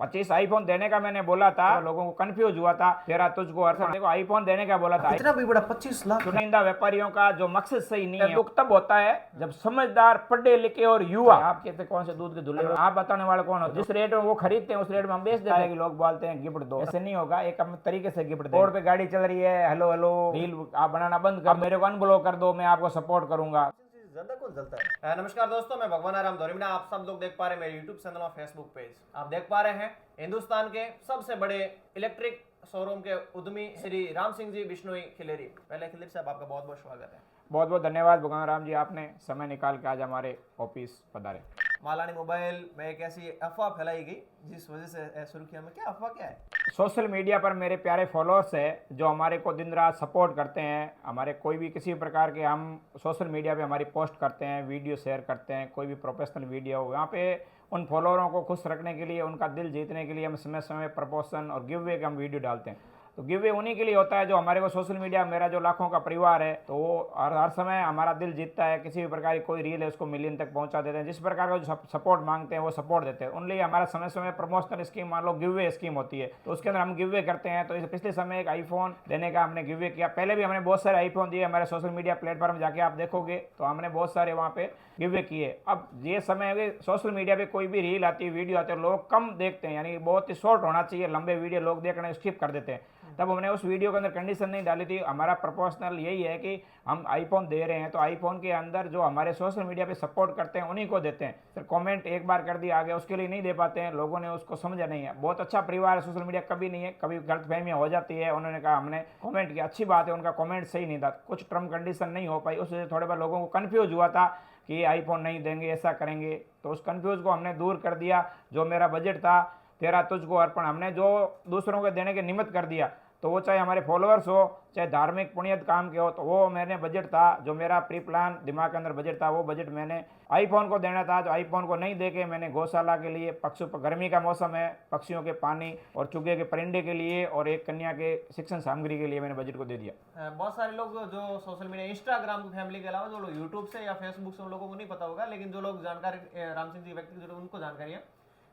25 iPhone देने का मैंने बोला था, लोगों को कंफ्यूज हुआ था। तेरा तुझको अर्पण, देखो आईफोन देने का बोला था। इतना भी बड़ा 25 लाख। चुनिंदा व्यापारियों का जो मकसद सही नहीं है, दुख तब होता है जब समझदार, पढ़े लिखे और युवा, आप कहते कौन से दूध के धुले, आप बताने वाले कौन होते? जिस रेट में वो खरीदते हैं उस रेट में हम बेच देते हैं। लोग बोलते हैं गिफ्ट दो, ऐसे नहीं होगा। एक अपने तरीके से गिफ्ट दो। रोड पे गाड़ी चल रही है, हेलो हेलो रील आप बनाना बंद कर, मेरे को अनब्लॉक कर दो, मैं आपको सपोर्ट करूंगा। ज्यादा कौन जलता है। नमस्कार दोस्तों, मैं भगवान आराम धोरीमिना। आप सब लोग देख पा रहे हैं मेरे यूट्यूब चैनल और फेसबुक पेज। आप देख पा रहे हैं हिंदुस्तान के सबसे बड़े इलेक्ट्रिक शोरूम के उद्यमी श्री राम सिंह जी बिश्नोई खिलेरी। पहले खिलेरी साहब, आपका बहुत बहुत स्वागत है। बहुत बहुत धन्यवाद भगवान राम जी, आपने समय निकाल के आज हमारे ऑफिस पधारे। मालानी मोबाइल में एक ऐसी अफवाह फैलाई गई जिस वजह से सुर्खियों में, क्या अफवाह क्या है? सोशल मीडिया पर मेरे प्यारे फॉलोअर्स है जो हमारे को दिन रात सपोर्ट करते हैं। हमारे कोई भी किसी प्रकार के हम सोशल मीडिया पे हमारी पोस्ट करते हैं, वीडियो शेयर करते हैं, कोई भी प्रोफेशनल वीडियो हो, यहाँ पे उन फॉलोअरों को खुश रखने के लिए, उनका दिल जीतने के लिए हम समय समय प्रपोशन और गिव वे के हम वीडियो डालते हैं। तो गिव वे उन्हीं के लिए होता है जो हमारे को सोशल मीडिया, मेरा जो लाखों का परिवार है, तो वो हर समय हमारा दिल जीतता है। किसी भी प्रकार की कोई रील है उसको मिलियन तक पहुंचा देते हैं। जिस प्रकार का जो सपोर्ट मांगते हैं वो सपोर्ट देते हैं। उनलिए हमारा समय समय प्रमोशनल स्कीम, मान लो गिव वे स्कीम होती है, तो उसके अंदर हम गिव वे करते हैं। तो इस पिछले समय एक आईफोन देने का हमने गिव वे किया। पहले भी हमने बहुत सारे आईफोन दिए, हमारे सोशल मीडिया प्लेटफॉर्म जाके आप देखोगे तो हमने बहुत सारे वहाँ पे गिव वे किए। अब ये समय सोशल मीडिया पे कोई भी रील आती है, वीडियो आती है, लोग कम देखते हैं, यानी बहुत ही शॉर्ट होना चाहिए। लंबे वीडियो लोग देखना स्किप कर देते हैं। तब हमने उस वीडियो के अंदर कंडीशन नहीं डाली थी। हमारा प्रपोजल यही है कि हम आईफोन दे रहे हैं तो आईफोन के अंदर जो हमारे सोशल मीडिया पे सपोर्ट करते हैं उन्हीं को देते हैं। फिर कमेंट एक बार कर दिया आगे, उसके लिए नहीं दे पाते हैं। लोगों ने उसको समझा नहीं है। बहुत अच्छा परिवार है, सोशल मीडिया कभी नहीं है, कभी गलतफहमियां हो जाती है। उन्होंने कहा हमने कमेंट किया, अच्छी बात है, उनका कमेंट सही नहीं था, कुछ टर्म कंडीशन नहीं हो पाई, उससे थोड़े बार लोगों को कन्फ्यूज हुआ था कि आईफोन नहीं देंगे, ऐसा करेंगे। तो उस कन्फ्यूज को हमने दूर कर दिया। जो मेरा बजट था, तेरा तुझको अर्पण, हमने जो दूसरों को देने के निमित्त कर दिया। तो वो चाहे हमारे फॉलोअर्स हो, चाहे धार्मिक पुण्यत काम के हो, तो वो मैंने बजट था, जो मेरा प्री प्लान दिमाग के अंदर बजट था, वो बजट मैंने आईफोन को देना था। तो आईफोन को नहीं देके मैंने गौशाला के लिए, पक्षियों पर, गर्मी का मौसम है, पक्षियों के पानी और चूगे के परिंदे के लिए और एक कन्या के शिक्षण सामग्री के लिए मैंने बजट को दे दिया। बहुत सारे लोग जो सोशल मीडिया, इंस्टाग्राम की फैमिली के अलावा जो लोग यूट्यूब से या फेसबुक से, उन लोगों को नहीं पता होगा, लेकिन जो लोग जानकारी राम सिंह जी व्यक्ति जो उनको जानकारी है।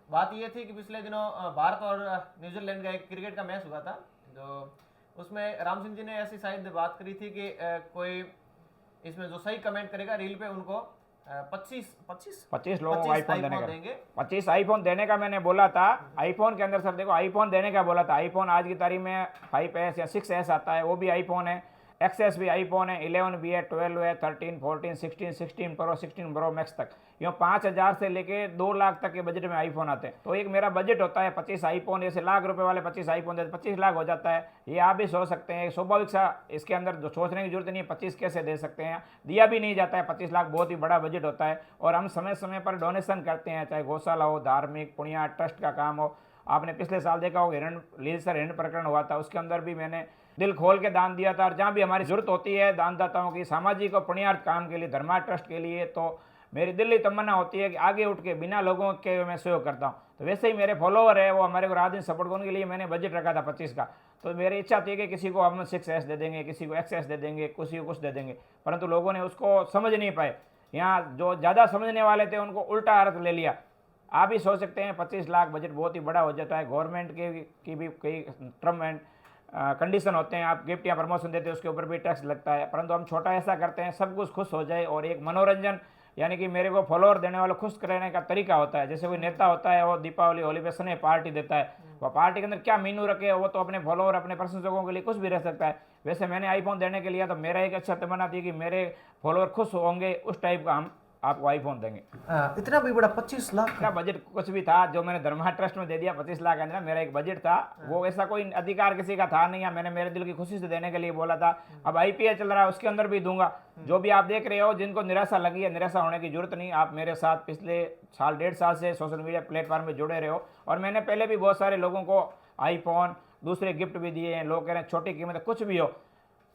बात ये थी कि पिछले दिनों भारत और न्यूजीलैंड का एक क्रिकेट का मैच हुआ था, जो उसमें राम सिंह जी ने ऐसी शायद बात करी थी कि कोई इसमें जो सही कमेंट करेगा रील पे उनको 25 लोगों को आईफोन देंगे। 25 आईफोन देने का मैंने बोला था। आईफोन के अंदर सर देखो, आईफोन देने का बोला था। आईफोन आज की तारीख में 5S या 6S आता है, वो भी आईफोन है। XS भी आईफोन है, 11 भी है, 12 है, 13, 14, 16, 16 प्रो, 16 प्रो मैक्स तक। यूँ 5,000 से लेके 2 लाख तक के बजट में आईफोन आते हैं। तो एक मेरा बजट होता है 25 आईफोन। जैसे लाख रुपए वाले 25 आईफोन देते, 25 लाख हो जाता है। ये आप भी सोच सकते हैं, स्वाभाविक सा, इसके अंदर जो सोचने की जरूरत नहीं है 25 कैसे दे सकते हैं, दिया भी नहीं जाता है। 25 लाख बहुत ही बड़ा बजट होता है। और हम समय समय पर डोनेशन करते हैं, चाहे गौशाला हो, धार्मिक पुण्य ट्रस्ट का काम हो। आपने पिछले साल देखा हो, लीलसर हिरण प्रकरण हुआ था, उसके अंदर भी मैंने दिल खोल के दान दिया था। और जहाँ भी हमारी जरूरत होती है दानदाताओं की, सामाजिक और पुण्यार्थ काम के लिए, धर्मा ट्रस्ट के लिए, तो मेरी दिल्ली तमन्ना होती है कि आगे उठ के बिना लोगों के मैं सहयोग करता हूँ। तो वैसे ही मेरे फॉलोअर है, वो हमारे को रात दिन सपोर्ट करने के लिए मैंने बजट रखा था 25 का। तो मेरी इच्छा थी कि किसी को हम 6S दे देंगे, किसी को XS दे देंगे, किसी को कुछ दे देंगे, परंतु लोगों ने उसको समझ नहीं पाए। यहाँ जो ज़्यादा समझने वाले थे उनको उल्टा अर्थ ले लिया। आप ही सोच सकते हैं 25 लाख बजट बहुत ही बड़ा हो जाता है। गवर्नमेंट की भी कई टर्म एंड कंडीशन होते हैं। आप गिफ्ट या प्रमोशन देते हैं, उसके ऊपर भी टैक्स लगता है। परंतु हम छोटा ऐसा करते हैं, सब कुछ खुश हो जाए और एक मनोरंजन, यानी कि मेरे को फॉलोअर देने वाले खुश करने का तरीका होता है। जैसे कोई नेता होता है, वो दीपावली होली पे स्नेह पार्टी देता है, वह पार्टी के अंदर क्या मेनू रखे, वो तो अपने फॉलोअर, अपने प्रशंसकों के लिए कुछ भी रह सकता है। वैसे मैंने आईफोन देने के लिए तो मेरा एक अच्छा तमन्ना थी कि मेरे फॉलोअर खुश होंगे, उस टाइप का हम आपको आईफोन देंगे। इतना भी बड़ा 25 लाख का बजट कुछ भी था, जो मैंने धर्मा ट्रस्ट में दे दिया 25 लाख अंदर, मेरा एक बजट था। वो ऐसा कोई अधिकार किसी का था नहीं है, मैंने मेरे दिल की खुशी से देने के लिए बोला था। अब IPL चल रहा है, उसके अंदर भी दूंगा। जो भी आप देख रहे हो, जिनको निराशा लगी है, निराशा होने की जरूरत नहीं। आप मेरे साथ पिछले साल 1.5 साल से सोशल मीडिया प्लेटफॉर्म में जुड़े रहे हो, और मैंने पहले भी बहुत सारे लोगों को आईफोन, दूसरे गिफ्ट भी दिए हैं। लोग कह रहे हैं छोटी कीमत, कुछ भी हो,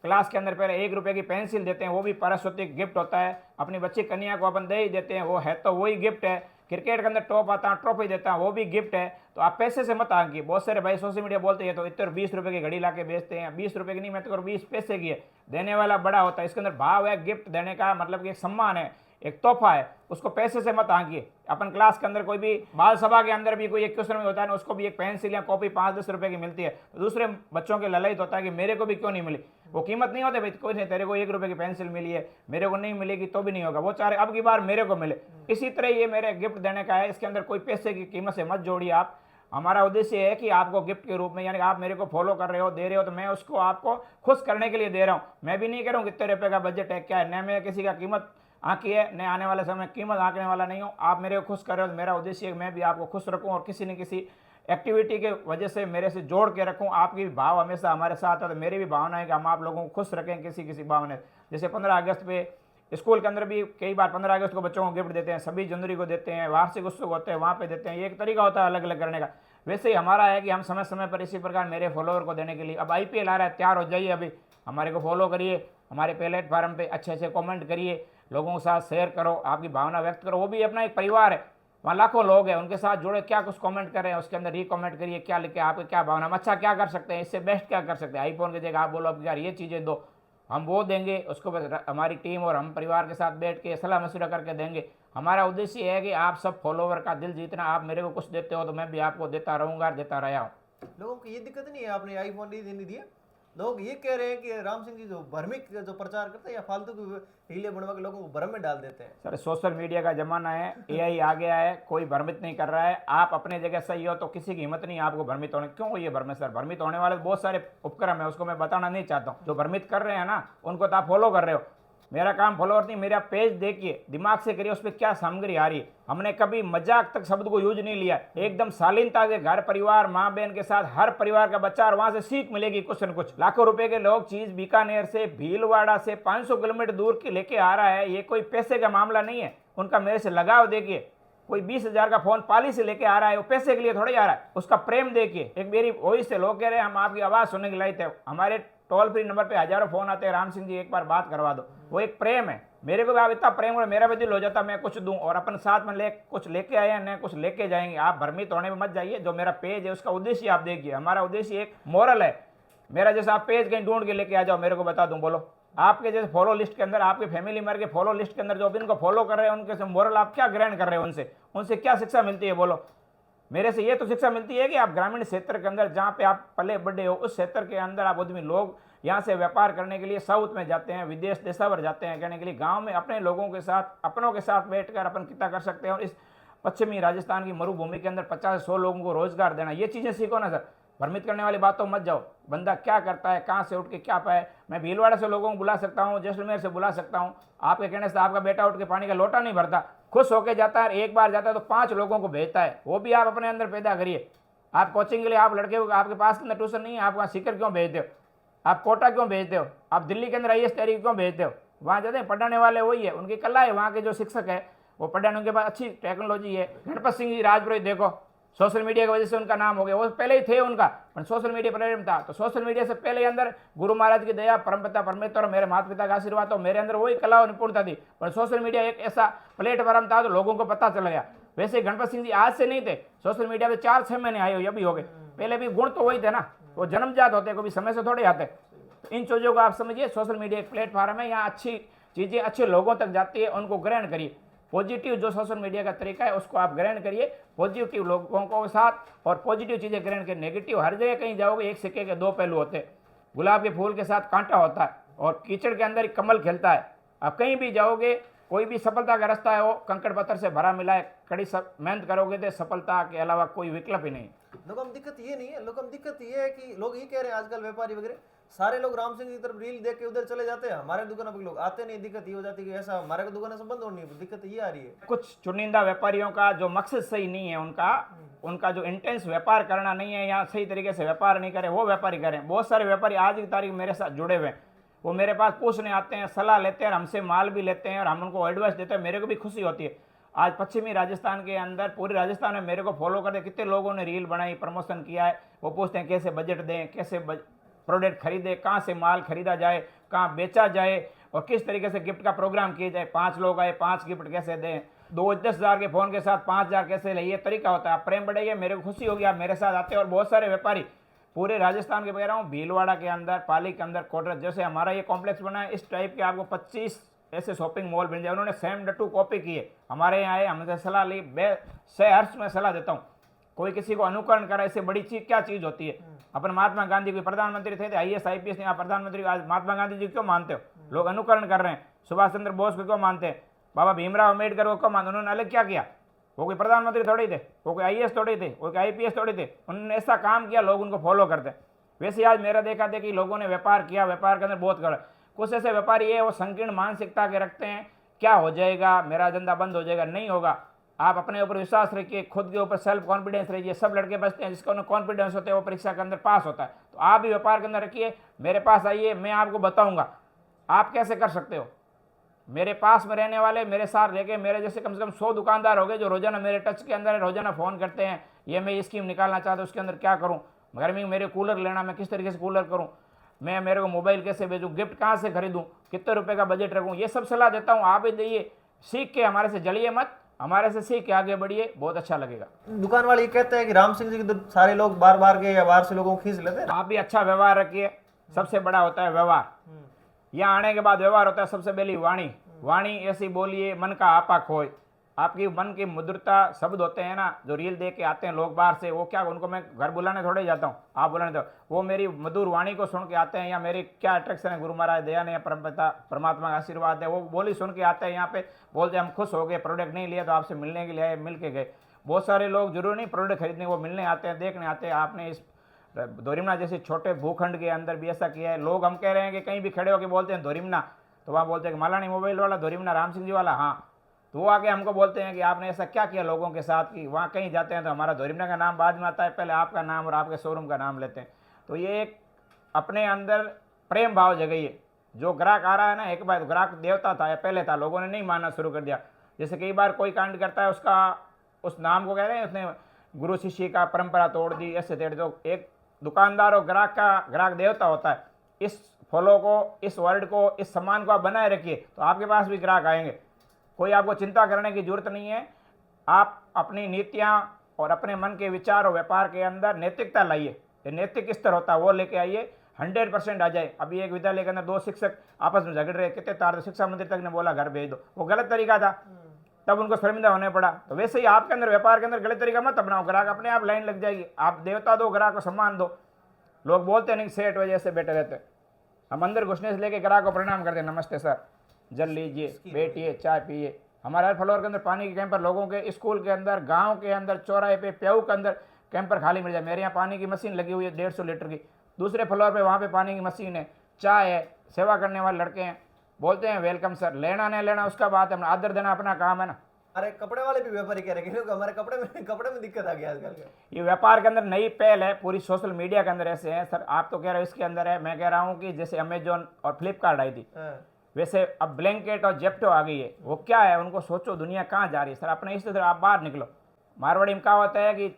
क्लास के अंदर पहले 1 रुपये की पेंसिल देते हैं, वो भी पारितोषिक गिफ्ट होता है। अपनी बच्ची कन्या को अपन दे ही देते हैं, वो है तो वही गिफ्ट है। क्रिकेट के अंदर टॉप आता है, ट्रॉफी देता है, वो भी गिफ्ट है। तो आप पैसे से मत आंकिए। बहुत सारे भाई सोशल मीडिया बोलते हैं तो इतर 20 रुपये की घड़ी ला के बेचते हैं। 20 रुपये की नहीं, मैं तो 20 पैसे की है। देने वाला बड़ा होता है, इसके अंदर भाव है। गिफ्ट देने का मतलब कि एक सम्मान है। एक तोहफा है, उसको पैसे से मत आंकिए। अपन क्लास के अंदर कोई भी बाल सभा के अंदर भी कोई एक क्वेश्चन में होता है ना, उसको भी एक पेंसिल या कॉपी 5-10 रुपए की मिलती है, तो दूसरे बच्चों के ललचित होता है कि मेरे को भी क्यों नहीं मिली। वो कीमत नहीं होती भाई, कोई नहीं, तेरे को 1 रुपए की पेंसिल मिली है, मेरे को नहीं मिलेगी तो भी नहीं होगा, वो चाह रहे अब की बार मेरे को मिले। इसी तरह ये मेरे गिफ्ट देने का है, इसके अंदर कोई पैसे की कीमत से मत जोड़िए आप। हमारा उद्देश्य है कि आपको गिफ्ट के रूप में, यानी आप मेरे को फॉलो कर रहे हो, दे रहे हो, तो मैं उसको आपको खुश करने के लिए दे रहा हूँ। मैं भी नहीं कह रहा हूँ कितने रुपए का बजट है, क्या है, न मैं किसी का कीमत आंकी है, न आने वाले समय कीमत आंकने वाला नहीं हूँ। आप मेरे को खुश कर रहे हो तो मेरा उद्देश्य है कि मैं भी आपको खुश रखूँ और किसी न किसी एक्टिविटी के वजह से मेरे से जोड़ के रखूँ। आपकी भाव हमेशा हमारे साथ है, तो मेरी भी भावना है कि हम आप लोगों को खुश रखें किसी किसी भावना। जैसे 15 अगस्त पे स्कूल के अंदर भी कई बार 15 अगस्त को बच्चों को गिफ्ट देते हैं, 26 जनवरी को देते हैं, वार्षिक उत्सव होते हैं वहाँ पे देते हैं, ये एक तरीका होता है अलग अलग करने का। वैसे ही हमारा है कि हम समय समय पर इसी प्रकार मेरे फॉलोअर को देने के लिए, अब IPL आ रहा है, तैयार हो जाइए, अभी हमारे को फॉलो करिए, हमारे प्लेटफार्म पे अच्छे अच्छे कमेंट करिए, लोगों के साथ शेयर करो, आपकी भावना व्यक्त करो। वो भी अपना एक परिवार है, वहाँ लाखों लोग हैं, उनके साथ जुड़े, क्या कुछ कमेंट कर रहे हैं उसके अंदर रीकमेंट करिए, क्या लिखे, आपकी क्या भावना, हम अच्छा क्या कर सकते हैं, इससे बेस्ट क्या कर सकते हैं। आईफोन की जगह आप बोलो अब यार ये चीज़ें दो, हम वो देंगे, उसको हमारी टीम और हम परिवार के साथ बैठ के सलाह मशवरा करके देंगे। हमारा उद्देश्य है कि आप सब फॉलोवर का दिल जीतना। आप मेरे को कुछ देते हो तो मैं भी आपको देता रहूँगा, देता रहा हूँ। लोगों को ये दिक्कत नहीं है आपने आईफोन नहीं दिया, लोग ये कह रहे हैं कि राम सिंह जी जो भ्रमिक जो प्रचार करते हैं या फालतू की रीलें बनवा के लोगों को भ्रम में डाल देते हैं। सर सोशल मीडिया का जमाना है, AI आ गया है, कोई भ्रमित नहीं कर रहा है। आप अपने जगह सही हो तो किसी की हिम्मत नहीं है आपको भ्रमित होने। क्यों ये भ्रमित, सर भ्रमित होने वाले बहुत सारे उपक्रम है, उसको मैं बताना नहीं चाहता हूँ। जो भ्रमित कर रहे हैं ना, उनको तो आप फॉलो कर रहे हो। मेरा काम फॉलोअर नहीं, मेरा पेज देखिए, दिमाग से करिए, उस पर क्या सामग्री आ रही है। हमने कभी मजाक तक शब्द को यूज नहीं लिया, एकदम शालीनता से घर परिवार माँ बहन के साथ, हर परिवार का बच्चा, और वहां से सीख मिलेगी कुछ न कुछ। लाखों रुपए के लोग चीज बीकानेर से, भीलवाड़ा से 500 किलोमीटर दूर की लेके आ रहा है, ये कोई पैसे का मामला नहीं है। उनका मेरे से लगाव देखिए, कोई 20,000 का फोन पाली से लेके आ रहा है, वो पैसे के लिए थोड़ी आ रहा है, उसका प्रेम देखिए। एक मेरी वॉइस से लोग कह रहे हैं हम आपकी आवाज सुनने के लिए थे, हमारे टोल फ्री नंबर पे हजारों फोन आते हैं, राम सिंह जी एक बार बात करवा दो। वो एक प्रेम है, मेरे को भी आप इतना प्रेम और मेरा भी दिल हो जाता मैं कुछ दूं, और अपन साथ में कुछ लेके आए हैं, कुछ लेके जाएंगे। आप भ्रमित होने में मत जाइए। जो मेरा पेज है उसका उद्देश्य आप देखिए, हमारा उद्देश्य एक मोरल है। मेरा जैसा आप पेज कहीं ढूंढ के लेके आ जाओ, मेरे को बता दूं, बोलो आपके जैसे फॉलो लिस्ट के अंदर, आपके फैमिली मेंबर के फॉलो लिस्ट के अंदर जो इनको फॉलो कर रहे हैं, उनके से मोरल आप क्या ग्रहण कर रहे हो, उनसे क्या शिक्षा मिलती है, बोलो। मेरे से ये तो शिक्षा मिलती है कि आप ग्रामीण क्षेत्र के अंदर जहाँ पे आप पले बढ़े हो, उस क्षेत्र के अंदर आप उद्यमी लोग यहाँ से व्यापार करने के लिए साउथ में जाते हैं, विदेश देशावर जाते हैं कहने के लिए, गांव में अपने लोगों के साथ, अपनों के साथ बैठकर अपन कितना कर सकते हैं। और इस पश्चिमी राजस्थान की मरुभूमि के अंदर 50 से 100 लोगों को रोजगार देना, ये चीज़ें सीखो ना सर। भ्रमित करने वाली बातों मत जाओ। बंदा क्या करता है, कहाँ से उठ के क्या पाए। मैं भीलवाड़ा से लोगों को बुला सकता हूँ, जैसलमेर से बुला सकता हूँ। आपके कहने से आपका बेटा उठ के पानी का लोटा नहीं भरता, खुश होकर जाता है, एक बार जाता है तो 5 लोगों को भेजता है। वो भी आप अपने अंदर पैदा करिए। आप कोचिंग के लिए, आप लड़के, आपके पास के अंदर ट्यूशन नहीं है, आप वहाँ सीकर क्यों भेजते हो, आप कोटा क्यों भेजते हो, आप दिल्ली के अंदर IAS तैयारी क्यों भेजते हो। वहाँ जाते हैं, पढ़ाने वाले वही है, उनकी कला है, वहाँ के जो शिक्षक है वो पढ़ाने, उनके पास अच्छी टेक्नोलॉजी है। गणपत सिंह जी राजपुरोहित देखो, सोशल मीडिया की वजह से उनका नाम हो गया, वो पहले ही थे उनका, पर सोशल मीडिया प्लेटफॉर्म था। तो सोशल मीडिया से पहले अंदर गुरु महाराज की दया, परमपिता परमेश्वर, मेरे माता पिता का आशीर्वाद, तो मेरे अंदर वही कला और निपुणता थी। पर सोशल मीडिया एक ऐसा प्लेटफॉर्म था तो लोगों को पता चल गया। वैसे गणपत सिंह जी आज से नहीं थे, सोशल मीडिया पे 4-6 महीने आए हो, ये भी हो गए। पहले भी गुण तो वही थे ना, वो जन्मजात होते, कभी समय से थोड़े आते। इन चीज़ों को आप समझिए, सोशल मीडिया एक प्लेटफॉर्म है, यहाँ अच्छी चीज़ें अच्छे लोगों तक जाती है, उनको ग्रहण करिए। पॉजिटिव जो सोशल मीडिया का तरीका है उसको आप ग्रहण करिए, पॉजिटिव लोगों को साथ, और पॉजिटिव चीज़ें ग्रहण करिए। नेगेटिव हर जगह कहीं जाओगे, एक सिक्के के 2 पहलू होते हैं। गुलाब के फूल के साथ कांटा होता है और कीचड़ के अंदर कमल खिलता है। आप कहीं भी जाओगे, कोई भी सफलता का रास्ता है वो कंकड़ पत्थर से भरा मिला है, कड़ी मेहनत करोगे तो सफलता के अलावा कोई विकल्प ही नहीं। लोगों में दिक्कत ये नहीं है, लोगों में दिक्कत ये है कि लोग ये कह रहे हैं आजकल व्यापारी वगैरह सारे लोग राम सिंह की तरफ रील देख के उधर चले जाते हैं, हमारे दुकानों पे लोग आते नहीं। दिक्कत ये हो जाती है कि ऐसा हमारे दुकान से बंद होनी है, दिक्कत ये आ रही है। कुछ चुनिंदा व्यापारियों का जो मकसद सही नहीं है, उनका जो इंटेंस व्यापार करना नहीं है, यहाँ सही तरीके से व्यापार नहीं करे, वो व्यापारी करें। बहुत सारे व्यापारी आज की तारीख मेरे साथ जुड़े हुए हैं, वो मेरे पास पूछने आते हैं, सलाह लेते हैं, और हमसे माल भी लेते हैं, और हम उनको एडवाइस देते हैं। मेरे को भी खुशी होती है। आज पश्चिमी राजस्थान के अंदर, पूरे राजस्थान में मेरे को फॉलो करते कितने लोगों ने रील बनाई, प्रमोशन किया है। वो पूछते हैं कैसे बजट दें, कैसे प्रोडक्ट खरीदे, कहाँ से माल खरीदा जाए, कहाँ बेचा जाए, और किस तरीके से गिफ्ट का प्रोग्राम किया जाए। 5 लोग आए, 5 गिफ्ट कैसे दें, 10,000 के फ़ोन के साथ 5,000 कैसे ले, ये तरीका होता है। आप प्रेम बढ़ाइए, मेरे को खुशी होगी आप मेरे साथ आते हैं। और बहुत सारे व्यापारी पूरे राजस्थान के कह रहा हूँ, भीलवाड़ा के अंदर, पाली के अंदर, कोटरस, जैसे हमारा ये कॉम्प्लेक्स बना है, इस टाइप के आपको 25 ऐसे शॉपिंग मॉल बन जाए, उन्होंने सेम डट्टू कॉपी किए, हमारे यहाँ आए, हमसे सलाह ली। हर्ष में सलाह देता हूँ, कोई किसी को अनुकरण करे, इससे बड़ी चीज क्या चीज होती है। अपन महात्मा गांधी कोई प्रधानमंत्री थे, IAS IPS यहाँ प्रधानमंत्री, आज महात्मा गांधी जी क्यों मानते हो? लोग अनुकरण कर रहे हैं। सुभाष चंद्र बोस को क्यों मानते हैं? बाबा भीमराव अम्बेडकर को क्यों मानते? उन्होंने अलग क्या किया? वो कोई प्रधानमंत्री थोड़ी थे, वो कोई IAS थोड़ी थे, वो कोई IPS थोड़ी थे, उन्होंने ऐसा काम किया, लोग उनको फॉलो करते हैं। वैसे आज मेरा देखा देखी लोगों ने व्यापार किया, व्यापार के अंदर बहुत कर, कुछ ऐसे व्यापारी है वो संकीर्ण मानसिकता के रखते हैं, क्या हो जाएगा, मेरा धंधा बंद हो जाएगा। नहीं होगा। आप अपने ऊपर विश्वास रखिए, खुद के ऊपर सेल्फ कॉन्फिडेंस रखिए। सब लड़के बचते हैं जिसका उन्हें कॉन्फिडेंस होता है, वो परीक्षा के अंदर पास होता है। तो आप भी व्यापार के अंदर रखिए, मेरे पास आइए, मैं आपको बताऊंगा आप कैसे कर सकते हो। मेरे पास में रहने वाले, मेरे साथ रह के मेरे जैसे कम से कम 100 दुकानदार हो गए जो रोजाना मेरे टच के अंदर है, रोजाना फ़ोन करते हैं, ये मैं स्कीम निकालना चाहता हूँ, उसके अंदर क्या करूँ, गर्मी में मेरे कूलर लेना, मैं किस तरीके से कूलर करूँ, मैं मेरे को मोबाइल कैसे भेजूँ, गिफ्ट कहाँ से खरीदूँ, कितने रुपए का बजट रखूँ, ये सब सलाह देता हूँ। आप भी दइए, सीख के हमारे से जलिए मत, हमारे से सीख के आगे बढ़िए, बहुत अच्छा लगेगा। दुकान वाले ये कहते हैं कि राम सिंह जी के सारे लोग बार बार के या बाहर से लोगों को खींच लेते हैं। आप भी अच्छा व्यवहार रखिए, सबसे बड़ा होता है व्यवहार। यहाँ आने के बाद व्यवहार होता है सबसे पहली वाणी। वाणी ऐसी बोलिए मन का आपा खोए। आपकी मन की मुद्रता शब्द होते हैं ना, जो रील देख के आते हैं लोग बाहर से, वो क्या, उनको मैं घर बुलाने थोड़े जाता हूँ, आप बुलाने दो, वो मेरी मधुर वाणी को सुन के आते हैं, या मेरी क्या अट्रैक्शन है, गुरु महाराज दया ने, परमपिता परमात्मा का आशीर्वाद है, वो बोली सुन के आते हैं यहाँ पे, बोलते हैं हम खुश हो गए, प्रोडक्ट नहीं लिया तो आपसे मिलने के लिए आए, मिल के गए। बहुत सारे लोग जरूर नहीं प्रोडक्ट खरीदने, वो मिलने आते हैं, देखने आते हैं। आपने इस धोरिमना जैसे छोटे भूखंड के अंदर भी ऐसा किया है। लोग हम कह रहे हैं कि कहीं भी खड़े होकर बोलते हैं धोरिमना, तो वहाँ बोलते हैं कि मालानी मोबाइल वाला धोरिमना राम सिंह जी वाला, हाँ, तो वो आके हमको बोलते हैं कि आपने ऐसा क्या किया लोगों के साथ कि वहाँ कहीं जाते हैं तो हमारा धोरिमना का नाम बाद में आता है, पहले आपका नाम और आपके शोरूम का नाम लेते हैं। तो ये एक अपने अंदर प्रेम भाव जगाइए। जो ग्राहक आ रहा है ना, एक बार ग्राहक देवता था या पहले था, लोगों ने नहीं मानना शुरू कर दिया। जैसे कई बार कोई कांड करता है, उसका उस नाम को कह रहे हैं, उसने गुरु शिष्य का परंपरा तोड़ दी, ऐसे तेड़ दो। एक दुकानदार और ग्राहक का, ग्राहक देवता होता है। इस फॉलो को, इस वर्ड को, इस सम्मान को आप बनाए रखिए, तो आपके पास भी ग्राहक आएंगे। कोई आपको चिंता करने की जरूरत नहीं है। आप अपनी नीतियां और अपने मन के विचार और व्यापार के अंदर नैतिकता लाइए। ये नैतिक स्तर होता है वो लेके आइए, 100% आ जाए। अभी एक विद्यालय के अंदर 2 शिक्षक आपस में झगड़ रहे, कितने तार, शिक्षा मंत्री तक ने बोला घर भेज दो, वो गलत तरीका था, तब उनको शर्मिंदा होने पड़ा। तो वैसे ही आपके अंदर व्यापार के अंदर गलत तरीका मत अपनाओ, ग्राहक अपने आप लाइन लग जाएगी। आप देवता दो, ग्राहक को सम्मान दो। लोग बोलते नहीं सेठ वजह से बैठे रहते, हम अंदर घुसने से लेके ग्राहक को प्रणाम करते, नमस्ते सर, जल लीजिए, बैठिए, चाय पिए। हमारे हर फ्लोर के अंदर पानी के कैंपर, लोगों के स्कूल के अंदर, गांव के अंदर, चौराहे पे, प्याऊ के अंदर कैंपर खाली मिल जाए। मेरे यहाँ पानी की मशीन लगी हुई है 150 लीटर की, दूसरे फ्लोर पे वहाँ पे पानी की मशीन है, चाय है, सेवा करने वाले लड़के हैं, बोलते हैं वेलकम सर। लेना नहीं लेना उसका बात है, आदर देना अपना काम है ना। अरे कपड़े वाले भी व्यापारी कह रहे हैं कि हमारे कपड़े में दिक्कत आ गई आजकल। ये व्यापार के अंदर नई पहल है, पूरी सोशल मीडिया के अंदर ऐसे है सर। आप तो कह रहे हो इसके अंदर है, मैं कह रहा हूँ कि जैसे अमेजोन और फ्लिपकार्ट आई थी, वैसे अब ब्लैंकेट और जेप्टो आ गई है। वो क्या है, उनको सोचो दुनिया कहाँ जा रही है सर। अपने इस तरह आप बाहर निकलो। मारवाड़ी में कहा होता है कि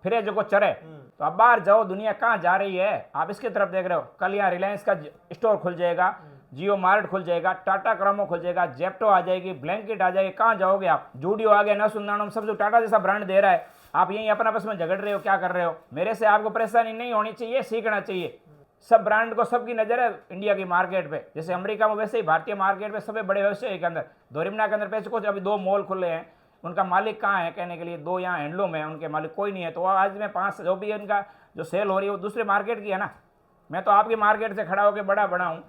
फिरे जो को चरे, तो आप बाहर जाओ, दुनिया कहाँ जा रही है आप इसकी तरफ देख रहे हो। कल यहाँ रिलायंस का स्टोर खुल जाएगा, जियो मार्ट खुल जाएगा, टाटा क्रोमो खुल जाएगा, जेप्टो आ जाएगी, ब्लैंकेट आ जाएगी। कहाँ जाओगे आप? जूडियो आ गया, न सुंदरम, सब जो टाटा जैसा ब्रांड दे रहा है, आप यहीं अपना आपस में झगड़ रहे हो, क्या कर रहे हो? मेरे से आपको परेशानी नहीं होनी चाहिए, सीखना चाहिए। सब ब्रांड को सबकी नजर है इंडिया की मार्केट पे, जैसे अमेरिका में वैसे ही भारतीय मार्केट पे सभी बड़े व्यवसाय के अंदर। धोरिमना के अंदर पैसे कुछ अभी 2 मॉल खुले हैं, उनका मालिक कहाँ है कहने के लिए? 2 यहाँ हैंडलूम है, उनके मालिक कोई नहीं है। तो आज में 5 जो भी उनका जो सेल हो रही है वो दूसरे मार्केट की है ना। मैं तो आपकी मार्केट से खड़ा होकर बड़ा हूँ।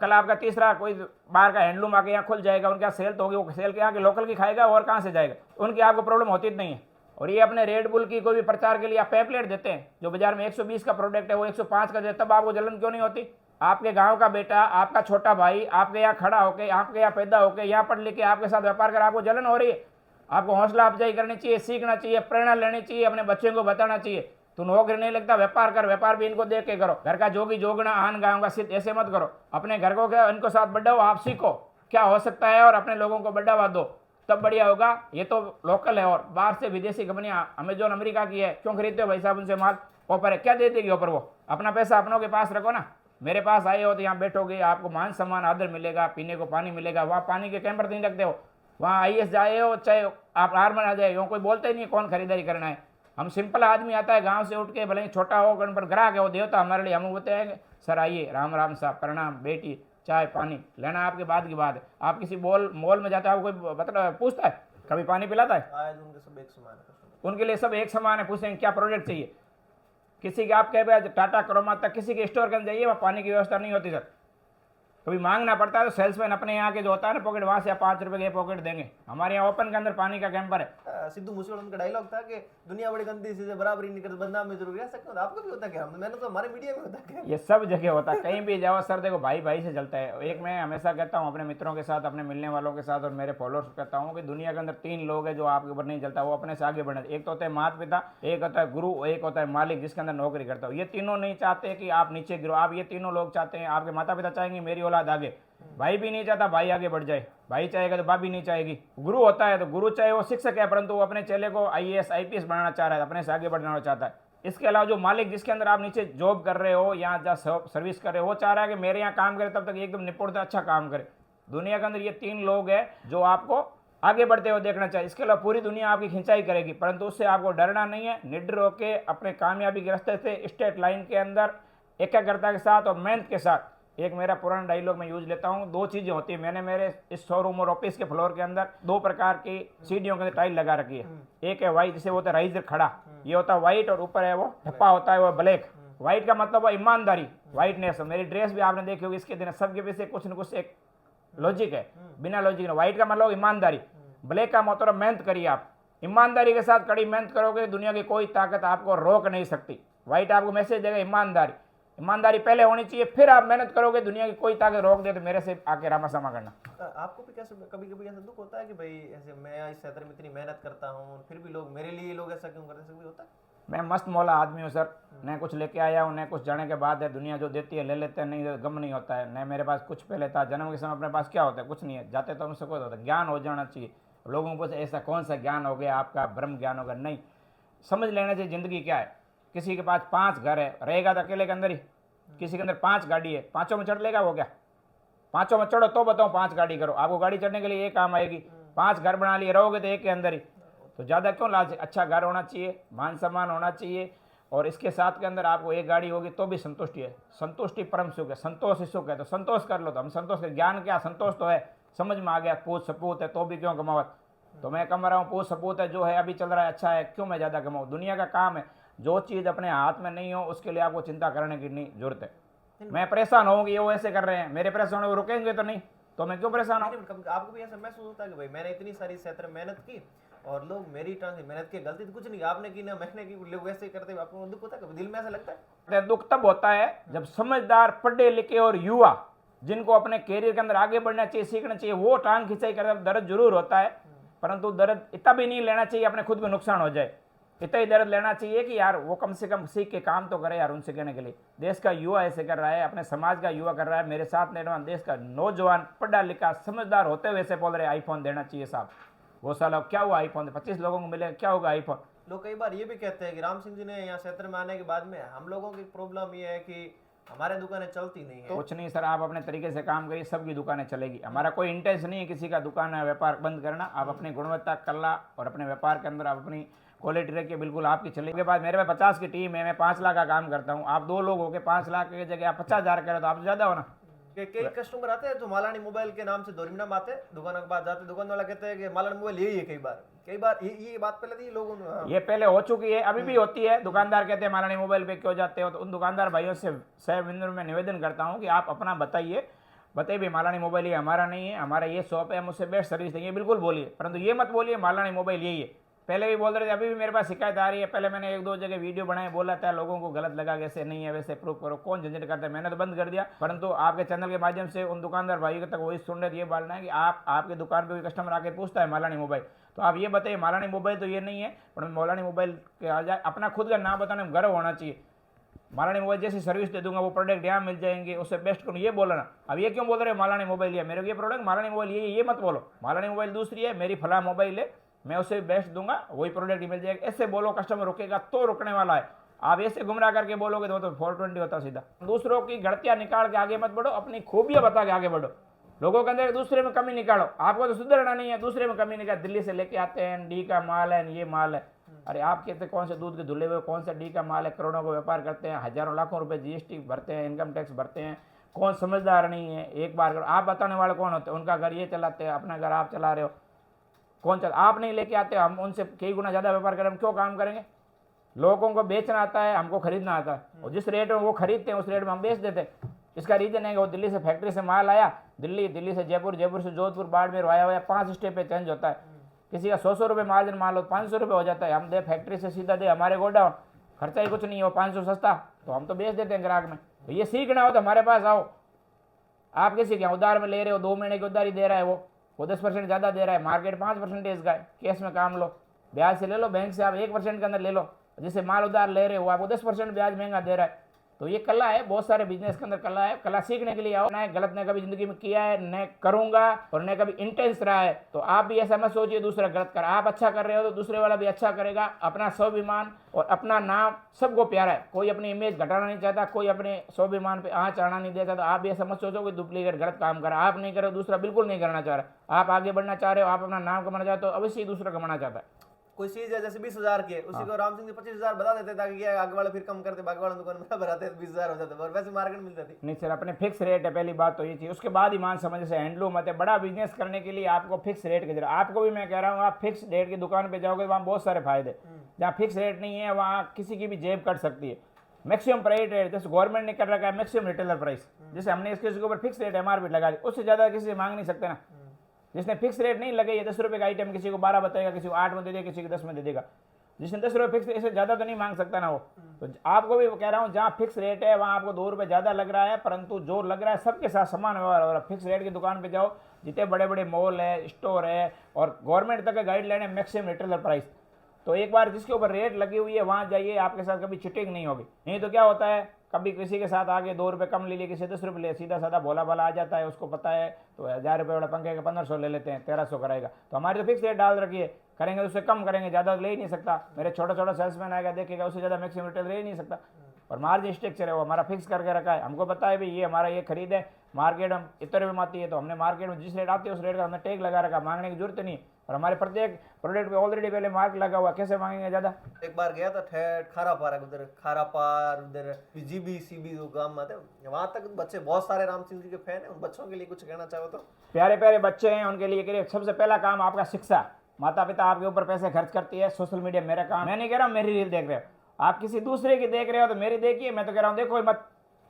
कल आपका तीसरा कोई बाहर का हैंडलूम आके यहाँ खुल जाएगा, उनके यहाँ सेल तो होगी, वो सेल के यहाँ के लोकल की खाएगा और कहाँ से जाएगा? उनकी आपको प्रॉब्लम होती नहीं है। और ये अपने रेड बुल की कोई भी प्रचार के लिए आप पैम्पलेट देते हैं, जो बाजार में 120 का प्रोडक्ट है वो 105 का देते, तब आपको जलन क्यों नहीं होती? आपके गांव का बेटा, आपका छोटा भाई आपके यहाँ खड़ा होकर, आपके यहाँ पैदा होकर, यहाँ पढ़ लिख के आपके साथ व्यापार कर, आपको जलन हो रही है? आपको हौसला अफजाई करनी चाहिए, सीखना चाहिए, प्रेरणा लेनी चाहिए, अपने बच्चों को बताना चाहिए तू नौकरी नहीं लगता, व्यापार कर, व्यापार भी इनको देख के करो। घर का जोगी जोगना आन गाँव का सिद्ध, ऐसे मत करो। अपने घर को क्या इनको साथ बढ़ाओ, आप सीखो क्या हो सकता है और अपने लोगों को बढ़ावा दो, तब बढ़िया होगा। ये तो लोकल है, और बाहर से विदेशी कंपनियां, अमेजोन अमेरिका की है, क्यों खरीदते हो भाई साहब उनसे माल? ऑफर है, क्या दे देगी ऑफर? वो अपना पैसा अपनों के पास रखो ना। मेरे पास आए हो तो यहाँ बैठोगे, आपको मान सम्मान आदर मिलेगा, पीने को पानी मिलेगा। वहाँ पानी के कैंपर नहीं रखते हो, वहाँ IAS जाए हो चाहे आप आर्मर आ जाए, कोई बोलते ही नहीं कौन खरीदारी करना है। हम सिंपल आदमी आता है गांव से उठ के, भले ही छोटा हो, पर ग्राहक है वो देवता हमारे लिए। हम बोलते हैं सर आइए, राम राम साहब, प्रणाम बेटी, चाय पानी लेना आपके बाद की बात है। आप किसी मॉल में जाते हैं, आपको कोई मतलब पूछता है कभी पानी पिलाता है? आज उनके सब एक समान है customer। उनके लिए सब एक समान है, पूछते हैं क्या प्रोडक्ट चाहिए। किसी के आप कह रहे टाटा क्रोमा तक किसी के स्टोर के अंदर जाइए, वहाँ पानी की व्यवस्था नहीं होती सर। कभी मांगना पड़ता है तो सेल्समैन अपने यहाँ के जो होता है ना पॉकेट, वहाँ से आप 5 रुपए के पॉकेट देंगे। हमारे यहाँ ओपन के अंदर पानी का कैंपर है। सिद्धू मूसेवाला उनका डायलॉग था कि दुनिया बड़ी गंदी चीज है, बराबरी नहीं करती, बदनाम में जरूर। ऐसा क्यों? आपको भी होता क्या? मैंने तो हमारे मीडिया में होता क्या? ये सब जगह होता है, कहीं भी जाओ सर। देखो भाई भाई से चलता है। एक मैं हमेशा कहता हूँ अपने मित्रों के साथ, अपने मिलने वालों के साथ और मेरे फॉलोअर्स को कहता हूँ कि दुनिया के अंदर 3 लोग हैं जो आपके ऊपर नहीं चलता, वो अपने से आगे बढ़े। एक तो होता है माता पिता, एक होता है गुरु, एक होता है मालिक जिसके अंदर नौकरी करता हो। ये तीनों नहीं चाहते कि आप नीचे गिरो। आप ये तीनों लोग चाहते हैं, आपके माता पिता चाहेंगे मेरी औलाद आगे, भाई भी नहीं चाहता भाई आगे बढ़ जाए, भाई चाहेगा तो भाभी नहीं चाहेगी। गुरु होता है तो गुरु चाहे वो शिक्षक है, परंतु वो अपने चेले को IAS IPS बनाना चाह रहा है, अपने से आगे बढ़ाना चाहता है। इसके अलावा जो मालिक जिसके अंदर आप नीचे जॉब कर रहे हो या जहाँ सर्विस कर रहे हो, वो चाह रहा है कि मेरे यहाँ काम करे तब तक एकदम निपुणता अच्छा काम करे। दुनिया के अंदर ये 3 लोग हैं जो आपको आगे बढ़ते हुए देखना चाहिए। इसके अलावा पूरी दुनिया आपकी खिंचाई करेगी, परंतु उससे आपको डरना नहीं है। निडर होकर अपने कामयाबी के रास्ते से स्ट्रेट लाइन के अंदर एकाग्रता के साथ और मेहनत के साथ। एक मेरा पुराना डायलॉग मैं यूज लेता हूँ, 2 चीज़ें होती है। मैंने मेरे इस शोरूम और ऑफिस के फ्लोर के अंदर 2 प्रकार की सीढ़ियों के अंदर टाइल लगा रखी है। एक है वाइट, जिसे होता है राइजर खड़ा, ये होता है वाइट, और ऊपर है वो ठप्पा होता है वो ब्लैक। वाइट का मतलब है ईमानदारी, वाइटनेस। मेरी ड्रेस भी आपने देखी होगी, इसके दिन सबके पीछे कुछ न कुछ एक लॉजिक है, बिना लॉजिक नहीं। वाइट का मतलब ईमानदारी, ब्लैक का मतलब मेहनत करिए। आप ईमानदारी के साथ कड़ी मेहनत करोगे, दुनिया की कोई ताकत आपको रोक नहीं सकती। वाइट आपको मैसेज देगा ईमानदारी, ईमानदारी पहले होनी चाहिए, फिर आप मेहनत करोगे। दुनिया की कोई ताकत रोक दे तो मेरे से आके रामासामा करना। आपको भी कैसे कभी कभी ऐसा दुख होता है कि भाई ऐसे मैं इस क्षेत्र में इतनी मेहनत करता हूँ, फिर भी लोग मेरे लिए लोग ऐसा क्यों करते? ऐसा भी होता है? मैं मस्त मौला आदमी हूँ सर, न कुछ लेके आया हूँ न कुछ जाने के बाद है। दुनिया जो देती है ले लेते हैं, नहीं गम नहीं होता है। न मेरे पास कुछ पहले था, जन्म के समय अपने पास क्या होता है? कुछ नहीं है। जाते तो हमसे कोई होता है, ज्ञान हो जाना चाहिए। लोगों को ऐसा कौन सा ज्ञान हो गया आपका, ब्रह्म ज्ञान होगा? नहीं, समझ लेना चाहिए ज़िंदगी क्या है। किसी के पास 5 घर है, रहेगा तो अकेले के अंदर ही। किसी के अंदर 5 गाड़ी है, 5 में चढ़ लेगा वो क्या? 5 में चढ़ो तो बताओ 5 गाड़ी करो। आपको गाड़ी चढ़ने के लिए एक काम आएगी, 5 घर बना लिए, रहोगे तो एक के अंदर ही। तो ज़्यादा क्यों लालच? अच्छा घर होना चाहिए, मान सम्मान होना चाहिए, और इसके साथ के अंदर आपको एक गाड़ी होगी तो भी संतुष्टि है। संतुष्टि परम सुख है, संतोष ही सुख है। तो संतोष कर लो। तो हम संतोष कर, ज्ञान क्या संतोष तो है, समझ में आ गया। पूछ सपूत है तो भी क्यों कमावत? तो मैं कमा रहा हूँ, पूछ सपूत है, जो है अभी चल रहा है अच्छा है, क्यों मैं ज़्यादा कमाऊँ? दुनिया का काम है, जो चीज़ अपने हाथ में नहीं हो उसके लिए आपको चिंता करने की नहीं जरूरत है। मैं परेशान होंगी, ये वो ऐसे कर रहे हैं, मेरे परेशान होने वो रुकेंगे तो नहीं, तो मैं क्यों परेशान हूँ? आपको भी ऐसा महसूस होता है कि भाई मैंने इतनी सारी क्षेत्र में मेहनत की और लोग मेरी तरह से मेहनत की, गलती तो कुछ नहीं, आपने की ना मैंने की, लोग वैसे ही करते, आपको दुख होता है? दिल में ऐसा लगता है? दुख तब होता है जब समझदार, पढ़े लिखे और युवा जिनको अपने कैरियर के अंदर आगे बढ़ना चाहिए, सीखना चाहिए, वो टांग खिंचाई करते। दर्द जरूर होता है, परंतु दर्द इतना भी नहीं लेना चाहिए अपने खुद को नुकसान हो जाए। इतना ही दर्द लेना चाहिए कि यार वो कम से कम सीख के काम तो करे यार। उनसे कहने के लिए देश का युवा ऐसे कर रहा है, अपने समाज का युवा कर रहा है, मेरे साथ नौजवान, देश का नौजवान पढ़ा लिखा समझदार होते हुए ऐसे बोल रहे आईफोन देना चाहिए साहब। वो साला क्या हुआ आईफोन? 25 लोगों को मिलेगा, क्या होगा आईफोन? लोग कई बार ये भी कहते हैं कि राम सिंह जी ने यहाँ क्षेत्र में आने के बाद में हम लोगों की प्रॉब्लम ये है कि हमारे दुकानें चलती नहीं है। कुछ नहीं सर, आप अपने तरीके से काम करिए, सबकी दुकानें चलेगी। हमारा कोई इंटेंशन नहीं है किसी का दुकान व्यापार बंद करना। आप अपनी गुणवत्ता कला और अपने व्यापार के अंदर आप अपनी क्वालिटी रखिए, बिल्कुल आपकी चलेगी। के बाद मेरे पास 50 की टीम है, मैं 5 लाख का काम करता हूँ। आप 2 लोग हो के 5 लाख की जगह आप 50,000 करें तो आप ज़्यादा हो ना। कई कस्टमर आते हैं जो मालानी मोबाइल के नाम से दोरिमना में आते हैं, दुकान के पास जाते, दुकान वाला कहते हैं कि मालानी मोबाइल यही है। कई बार ये बात पहले थी लोगों ने, ये पहले हो चुकी है, अभी भी होती है। दुकानदार कहते हैं मालानी मोबाइल पे क्यों जाते हो? तो उन दुकानदार भाइयों से सहविंदर में निवेदन करता हूँ कि आप अपना बताइए भी मालानी मोबाइल ये हमारा नहीं है, हमारा ये शॉप है, हम उससे बेस्ट सर्विस देंगे, बिल्कुल बोलिए। परंतु ये मत बोलिए मालानी मोबाइल यही है। पहले भी बोल रहे थे, अभी भी मेरे पास शिकायत आ रही है। पहले मैंने 1-2 जगह वीडियो बनाए, बोला था, लोगों को गलत लगा, कैसे नहीं है वैसे प्रूफ करो। कौन झंझट करता है? मैंने तो बंद कर दिया। परंतु आपके चैनल के माध्यम से उन दुकानदार भाइयों तक वही सुन रहे, ये बोलना है कि आपके दुकान पे भी कस्टमर आके पूछता है मालानी मोबाइल, तो आप ये बताइए मालानी मोबाइल तो ये नहीं है, पर मालानी मोबाइल के आ जाए, अपना खुद का नाम बताने में गर्व होना चाहिए। मालानी मोबाइल जैसी सर्विस दे दूंगा, वो प्रोडक्ट यहाँ मिल जाएंगे, उससे बेस्ट करूँ, ये बोलना। अब ये क्यों बोल रहे हो मालानी मोबाइल है, मेरे को ये प्रोडक्ट मालानी मोबाइल ये मत बोलो। मालानी मोबाइल दूसरी है, मेरी फला मोबाइल है, मैं उससे बेस्ट दूंगा, वही प्रोडक्ट मिल जाएगा, ऐसे बोलो। कस्टमर रुकेगा तो रुकने वाला है। आप ऐसे गुमराह करके बोलोगे तो 420 होता सीधा। दूसरों की गलतियां निकाल के आगे मत बढ़ो, अपनी खूबियां बता के आगे बढ़ो। लोगों के अंदर दूसरे में कमी निकालो, आपको तो सुधरना नहीं है, दूसरे में कमी निकाल। दिल्ली से लेके आते हैं, डी का माल है, ये माल है। अरे आप कहते कौन से दूध के धुले हुए, कौन सा डी का माल है? करोड़ों का व्यापार करते हैं, हजारों लाखों रुपए GST भरते हैं, इनकम टैक्स भरते हैं, कौन समझदार नहीं है, एक बार करो। आप बताने वाले कौन होते हैं? उनका घर ये चलाते हैं, अपना घर आप चला रहे हो, कौन चला? आप नहीं लेके आते, हम उनसे कई गुना ज़्यादा व्यापार करें, हम क्यों काम करेंगे? लोगों को बेचना आता है, हमको खरीदना आता है, और जिस रेट में वो खरीदते हैं उस रेट में हम बेच देते हैं। इसका रीजन है कि वो दिल्ली से फैक्ट्री से माल आया, दिल्ली से जयपुर, जयपुर से जोधपुर, बाड़मेर, आया हुआ 5 स्टेप पे चेंज होता है। किसी का 100 रुपये मार्जिन माल हो, 500 रुपये हो जाता है। हम दे फैक्ट्री से सीधा दे हमारे गोडाउन, खर्चा ही कुछ नहीं है, वो 500 सस्ता, तो हम तो बेच देते हैं ग्राहक में। तो ये सीखना हो तो हमारे पास आओ। आप किसी के उधार में ले रहे हो, 2 महीने की उधारी दे रहा है, वो 10% ज़्यादा दे रहा है, मार्केट 5% का है, केस में काम लो, ब्याज से ले लो, बैंक से आप 1% के अंदर ले लो, जिससे माल उधार ले रहे हो आपको 10% ब्याज महंगा दे रहा है। तो ये कला है, बहुत सारे बिजनेस के अंदर कला है। कला सीखने के लिए आओ। ना गलत ने कभी जिंदगी में किया है, न करूंगा, और न कभी इंटेंस रहा है। तो आप भी ऐसा मत सोचिए दूसरा गलत कर, आप अच्छा कर रहे हो तो दूसरे वाला भी अच्छा करेगा। अपना स्वाभिमान और अपना नाम सबको प्यारा है, कोई अपनी इमेज घटाना नहीं चाहता, कोई अपने स्वाभिमान पे आँच आना नहीं देता। तो आप भी ऐसा मत सोचो कि डुप्लीकेट गलत काम करा, आप नहीं करो, दूसरा बिल्कुल नहीं करना चाह रहा। आप आगे बढ़ना चाह रहे हो, आप अपना नाम कमाना चाहते हो, अवश्य ही दूसरा कमाना चाहता है। कोई चीज है जैसे 20,000 की है, उसी को राम सिंह जी 25,000 बता देते ताकि क्या आगे वाले फिर कम करते, बाकी वाले दुकान में भराते 20,000 हो जाता, और वैसे मार्केट मिल जाती। नहीं सर, अपने फिक्स रेट है, पहली बात तो ये चीज़। उसके बाद ही मान समझ से हैंडलूम है। बड़ा बिजनेस करने के लिए आपको फिक्स रेट की जरूरत। आपको भी मैं कह रहा हूँ, आप फिक्स रेट की दुकान पे जाओगे वहाँ बहुत सारे फायदे। जहाँ फिक्स रेट नहीं है वहाँ किसी की भी जेब कट सकती है। मैक्सिमम प्राइस रेट जैसे गवर्नमेंट ने कर रखा है, मैक्सिमम रिटेलर प्राइस, जैसे हमने इसके ऊपर फिक्स रेट MRP लगा दी, उससे ज़्यादा किसी से मांग नहीं सकते ना। जिसने फिक्स रेट नहीं लगाई है, 10 रुपये का आइटम किसी को 12 बताएगा, किसी को 8 में दे देगा, किसी को 10 में दे देगा। जिसने 10 रुपये फिक्स, इससे ज़्यादा तो नहीं मांग सकता ना वो। तो आपको भी कह रहा हूँ, जहाँ फिक्स रेट है वहाँ आपको 2 रुपये ज़्यादा लग रहा है, परंतु जो लग रहा है सबके साथ समान व्यवहार हो रहा है। फिक्स रेट की दुकान पे जाओ, जितने बड़े बड़े मॉल है, स्टोर है, और गवर्नमेंट तक का गाइडलाइन है मैक्सिमम रिटेलर प्राइस। तो एक बार जिसके ऊपर रेट लगी हुई है वहाँ जाइए, आपके साथ कभी चिटिंग नहीं होगी। नहीं तो क्या होता है, कभी किसी के साथ आगे 2 रुपये कम ले लिए, किसी 10 रुपये ले, सीधा साधा भोला भाला आ जाता है, उसको पता है, तो 1000 रुपये वाला पंखे का 1500 ले लेते हैं, 1300 कराएगा। तो हमारी तो फिक्स रेट डाल रखी है, करेंगे तो उससे कम करेंगे, ज़्यादा ले ही नहीं सकता। मेरे छोटा छोटा सेल्समैन आएगा, देखेगा, उससे ज़्यादा मैक्सिमम रिटेल ले ही नहीं सकता। और मार्जिन स्ट्रक्चर है वो हमारा फिक्स करके रखा है। हमको पता है भाई ये हमारा ये खरीद है, मार्केट हम इतने रुपये में आती है, तो हमने मार्केट में जिस रेट आती है उस रेट का हमने टैग लगा रखा, मांगने की जरूरत नहीं। और हमारे प्रत्येक प्रोडक्ट पे ऑलरेडी पहले मार्क लगा हुआ, कैसे मांगेंगे ज़्यादा। एक बार गया था ठेठ खारापार, उधर खारापार, उधर GBCB जो गांव में थे, वहां तक बच्चे बहुत सारे राम सिंह जी के फैन है। उन बच्चों के लिए कुछ कहना चाहो तो? प्यारे प्यारे बच्चे हैं, उनके लिए करिए। सबसे पहला काम आपका शिक्षा। माता पिता आपके ऊपर पैसे खर्च करती है, सोशल मीडिया मेरा काम। मैं नहीं कह रहा हूँ मेरी रील देख रहे हो, आप किसी दूसरे की देख रहे हो तो मेरी देखिए। मैं तो कह रहा हूँ देखो ही मत।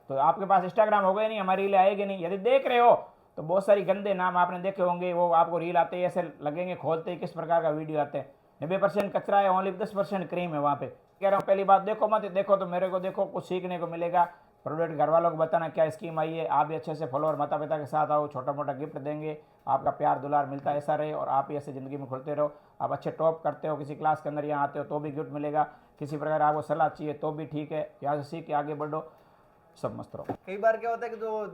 तो आपके पास इंस्टाग्राम होगा ही नहीं, हमारी रील आएगी नहीं। यदि देख रहे हो तो बहुत सारी गंदे नाम आपने देखे होंगे, वो आपको रील आते हैं, ऐसे लगेंगे खोलते ही किस प्रकार का वीडियो आते हैं। 90% कचरा है, ओनली 10% क्रीम है वहाँ पे। कह रहा हूँ पहली बात देखो मत, देखो तो मेरे को देखो, कुछ सीखने को मिलेगा। प्रोडक्ट घर वालों को बताना क्या स्कीम आई है, आप भी अच्छे से फॉलोअर माता पिता के साथ आओ, छोटा मोटा गिफ्ट देंगे, आपका प्यार दुलार मिलता है, ऐसा रहे। और आप ही ऐसे ज़िंदगी में खुलते रहो। आप अच्छे टॉप करते हो, किसी क्लास के अंदर यहाँ आते हो तो भी गिफ्ट मिलेगा, किसी प्रकार आपको सलाह चाहिए तो भी ठीक है, यहाँ से सीख के आगे बढ़ो, सब मस्त रहो। कई बार क्या होता है कि जो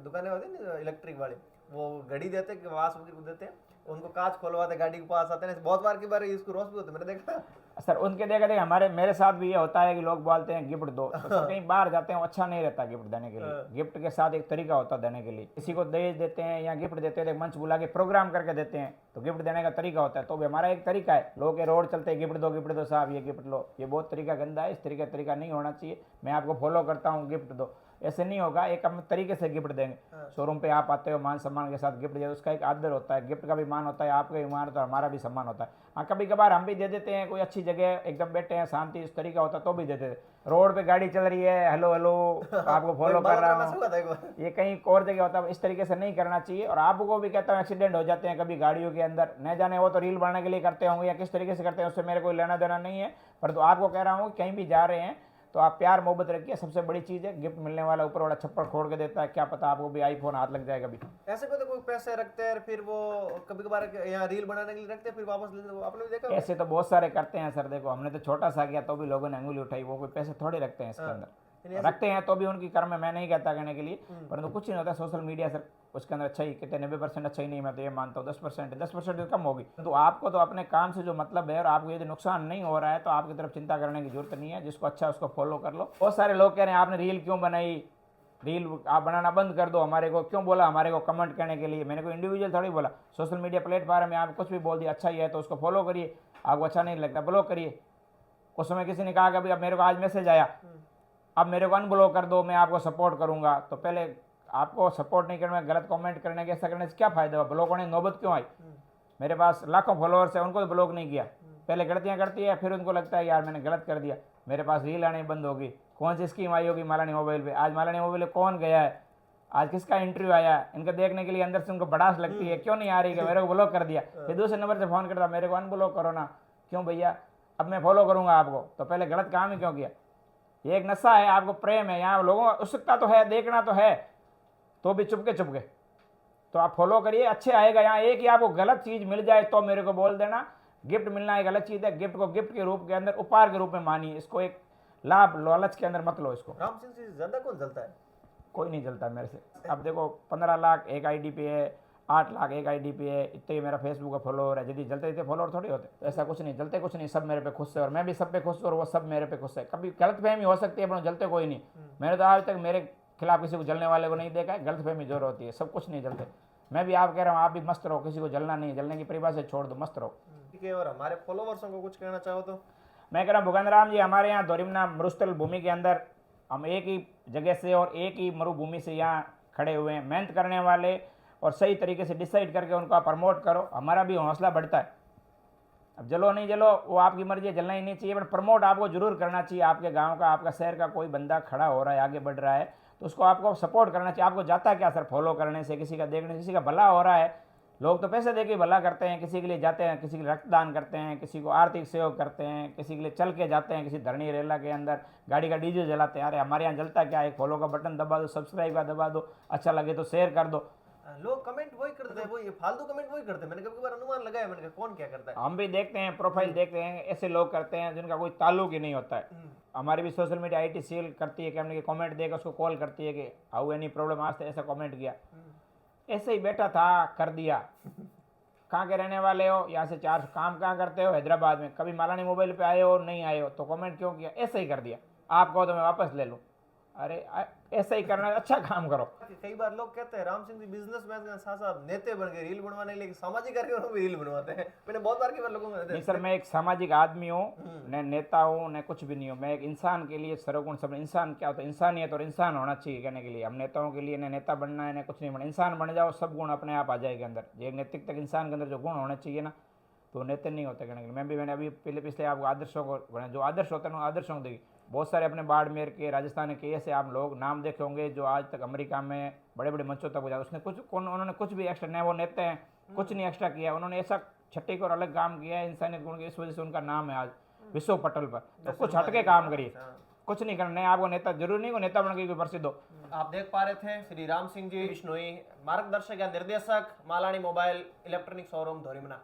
दुकानें होती है ना इलेक्ट्रिक वाली, वो घड़ी देते हैं, वास देते हैं, उनको कांच खोलवाते गाड़ी के पास आते हैं, बहुत बार की बार इसको रोज भी होता है, मैंने देखा। सर उनके देखा मेरे साथ भी ये होता है कि लोग बोलते हैं गिफ्ट दो, तो कहीं बाहर जाते हैं, अच्छा नहीं रहता गिफ्ट देने के लिए। गिफ्ट के साथ एक तरीका होता है देने के लिए। किसी को दहेज देते हैं या गिफ्ट देते हैं, मंच बुला के प्रोग्राम करके देते हैं, तो गिफ्ट देने का तरीका होता है। तो भी हमारा एक तरीका है, लोग के रोड चलते हैं गिफ्ट दो साहब, ये गिफ्ट लो, ये बहुत तरीका गंदा है, इस तरीका नहीं होना चाहिए। मैं आपको फॉलो करता हूँ, गिफ्ट दो, ऐसे नहीं होगा। एक हम तरीके से गिफ्ट देंगे। शोरूम पे आप आते हो, मान सम्मान के साथ गिफ्ट दे, उसका एक आदर होता है, गिफ्ट का भी मान होता है, आपका भी मान होता है, हमारा भी सम्मान होता है। हाँ कभी कभार हम भी दे देते हैं, कोई अच्छी जगह एकदम बैठे हैं शांति, इस तरीका होता है तो भी दे देते। रोड पे गाड़ी चल रही है, हेलो हेलो आपको फॉलो कर रहा हूँ, ये कहीं और जगह होता है, इस तरीके से नहीं करना चाहिए। और आपको भी कहता हूँ एक्सीडेंट हो जाते हैं कभी गाड़ियों के अंदर, न जाने वो तो रील बनाने के लिए करते होंगे या किस तरीके से करते हैं, उससे मेरे कोई लेना देना नहीं है। परंतु आपको कह रहा हूँ कहीं भी जा रहे हैं तो आप प्यार मोहब्बत रखिए, सबसे बड़ी चीज़ है। गिफ्ट मिलने वाला ऊपर वाला छप्पर खोल के देता है, क्या पता आपको भी आईफोन हाथ लग जाए कभी। ऐसे को तो कोई पैसे रखते हैं, फिर वो कभी कभार यहाँ रील बनाने के लिए रखते हैं, फिर वापस ले लेते, आपने भी देखा? ऐसे तो बहुत सारे करते हैं सर, देखो हमने तो छोटा सा किया तो भी लोगों ने अंगुली उठाई, वो कोई पैसे थोड़े रखते हैं इसके अंदर। रखते हैं तो भी उनकी कर्म है, मैं नहीं कहता कहने के लिए, परंतु कुछ नहीं होता। सोशल मीडिया सर उसके अंदर अच्छा ही कहते हैं, 90% अच्छा ही नहीं, मैं तो ये मानता हूँ 10% कम होगी। तो आपको तो अपने काम से जो मतलब है, और आपको यदि नुकसान नहीं हो रहा है तो आपकी तरफ चिंता करने की जरूरत नहीं है। जिसको अच्छा उसको फॉलो कर लो। बहुत सारे लोग कह रहे हैं आपने रील क्यों बनाई, रील आप बनाना बंद कर दो, हमारे को क्यों बोला, हमारे को कमेंट करने के लिए। मैंने कोई इंडिविजुअल थोड़ी बोला, सोशल मीडिया प्लेटफॉर्म में आप कुछ भी बोल दिया, अच्छा ही है तो उसको फॉलो करिए, आपको अच्छा नहीं लगता ब्लॉक करिए। उस समय किसी ने कहा कि अभी अब मेरे को आज मैसेज आया, अब मेरे को अनब्लॉक कर दो, मैं आपको सपोर्ट करूंगा। तो पहले आपको सपोर्ट नहीं करने, गलत कमेंट करने के, ऐसा करने से क्या फायदा हुआ? ब्लॉक होने की नौबत क्यों आई? मेरे पास लाखों फॉलोअर्स है, उनको तो ब्लॉक नहीं किया। पहले गलतियां करती है, फिर उनको लगता है यार मैंने गलत कर दिया, मेरे पास रील आनी बंद होगी। कौन सी स्कीम आई होगी मालानी मोबाइल पे? आज मालानी मोबाइल पे कौन गया है, आज किसका इंटरव्यू आया है, इनको देखने के लिए अंदर से उनको बड़ास लगती है, क्यों नहीं आ रही कि मेरे को ब्लॉक कर दिया। फिर दूसरे नंबर से फ़ोन करता, मेरे को अनब्लॉक करो ना। क्यों भैया, अब मैं फॉलो करूंगा आपको, तो पहले गलत काम ही क्यों किया? ये एक नशा है, आपको प्रेम है, यहाँ लोगों को उत्सुकता तो है, देखना तो है, तो भी चुपके चुपके। तो आप फॉलो करिए, अच्छे आएगा। यहाँ एक ही आपको गलत चीज़ मिल जाए तो मेरे को बोल देना। गिफ्ट मिलना एक अलग चीज़ है, गिफ्ट को गिफ्ट के रूप के अंदर, उपहार के रूप में मानिए इसको, एक लाभ लालच के अंदर मत लो इसको। राम सिंह से ज्यादा कौन जलता है? कोई नहीं जलता मेरे से। अब देखो 15 लाख एक आईडी पे है, 8 लाख एक आईडी पे है, इतने ही मेरा फेसबुक का फॉलोअर है। यदि जलते इतने फॉलोअर थोड़ी होते, ऐसा कुछ नहीं, जलते कुछ नहीं, सब मेरे पे खुश है और मैं भी सब पे खुश हूँ और वो सब मेरे पे खुश है। कभी गलतफहमी हो सकती है पर जलते कोई नहीं। मैंने तो आज तक मेरे खिलाफ किसी को जलने वाले को नहीं देखा है। गलतफहमी जोर होती है, सब कुछ नहीं जलते। मैं भी आप कह रहा हूँ, आप भी मस्त रहो, किसी को जलना नहीं, जलने की परिभाषा छोड़ दो, मस्त रहो। ठीक है, और हमारे फॉलोवर्सों को कुछ कहना चाहो तो? मैं कह रहा हूँ भुगंद राम जी, हमारे यहाँ दोरिमना मरुस्थल भूमि के अंदर हम एक ही जगह से और एक ही मरुभूमि से यहाँ खड़े हुए हैं। मेहनत करने वाले और सही तरीके से डिसाइड करके उनको आप प्रमोट करो, हमारा भी हौसला बढ़ता है। अब जलो नहीं जलो वो आपकी मर्जी है, जलना ही नहीं चाहिए, बट प्रमोट आपको जरूर करना चाहिए। आपके गांव का, आपका शहर का कोई बंदा खड़ा हो रहा है, आगे बढ़ रहा है, तो उसको आपको सपोर्ट करना चाहिए। आपको जाता क्या सर फॉलो करने से, किसी का देखने से, किसी का भला हो रहा है। लोग तो पैसे दे के भला करते हैं, किसी के लिए जाते हैं, किसी के लिए रक्तदान करते हैं, किसी को आर्थिक सहयोग करते हैं, किसी के लिए चल के जाते हैं, किसी धरनी रेला के अंदर गाड़ी का डीजल जलाते हैं। अरे हमारे यहाँ जलता क्या है? फॉलो का बटन दबा दो, सब्सक्राइब का दबा दो, अच्छा लगे तो शेयर कर दो। लोग कमेंट वही करते हैं, वही फालतू कमेंट वही करते हैं। मैंने कभी बार अनुमान लगाया, मैंने कहा कौन क्या करता है। हम भी देखते हैं, प्रोफाइल देखते हैं, ऐसे लोग करते हैं जिनका कोई ताल्लुक ही नहीं होता है। हमारी भी सोशल मीडिया आईटी सेल करती है कि हमने कमेंट देकर उसको कॉल करती है कि हाउ एनी प्रॉब्लम, आज तो ऐसा कमेंट किया, ऐसे ही बैठा था कर दिया। कहाँ के रहने वाले हो, यहाँ से 4 काम कहाँ करते हो? हैदराबाद में। कभी मालानी मोबाइल पे आए हो? नहीं आए हो, तो कमेंट क्यों किया? ऐसे ही कर दिया। आप कहो तो मैं वापस ले लूँ। अरे ऐसा ही करना, अच्छा काम करो। कई बार लोग कहते हैं राम सिंह जी बिजनेसमैन के साथ साथ नेता बन गए, रील बनवाने के लिए सामाजिक कार्यक्रमों में रील बनवाते हैं। मैंने बहुत बार लोगों को नहीं सर, मैं एक सामाजिक आदमी हूँ, न नेता हूँ न कुछ भी नहीं हूँ। मैं एक इंसान के लिए सर्वगुण सब। इंसान क्या होता है? इंसानियत और इंसान होना चाहिए कहने के लिए। हम नेताओं के लिए न नेता बनना है न कुछ नहीं बनना। इंसान बन जाओ, सब गुण अपने आप आ जाएगा अंदर। एक नैतिक तक इंसान के अंदर जो गुण होने चाहिए ना, तो नेता नहीं होते कहने के लिए। मैंने अभी पिछले आपको आदर्शों को, जो आदर्श होते हैं ना, आदर्शों को देखिए। बहुत सारे अपने बाड़मेर के, राजस्थान के ऐसे आप लोग नाम देखे होंगे जो आज तक अमेरिका में बड़े बड़े मंचों तक पहुंचा। उसने उन्होंने कुछ भी एक्स्ट्रा नहीं, वो नेता हैं, कुछ नहीं एक्स्ट्रा किया। उन्होंने ऐसा छठी को और अलग काम किया है इंसानियत गुण की, इस वजह से उनका नाम है आज विश्व पटल पर। तो कुछ हटके काम करिए, कुछ नहीं करना है आपको। नेता जरूरी नहीं को नेता बन के प्रसिद्ध हो। आप देख पा रहे थे श्री राम सिंह जी बिश्नोई, मार्गदर्शक या निर्देशक, Malani mobile electronic showroom Dhorimana.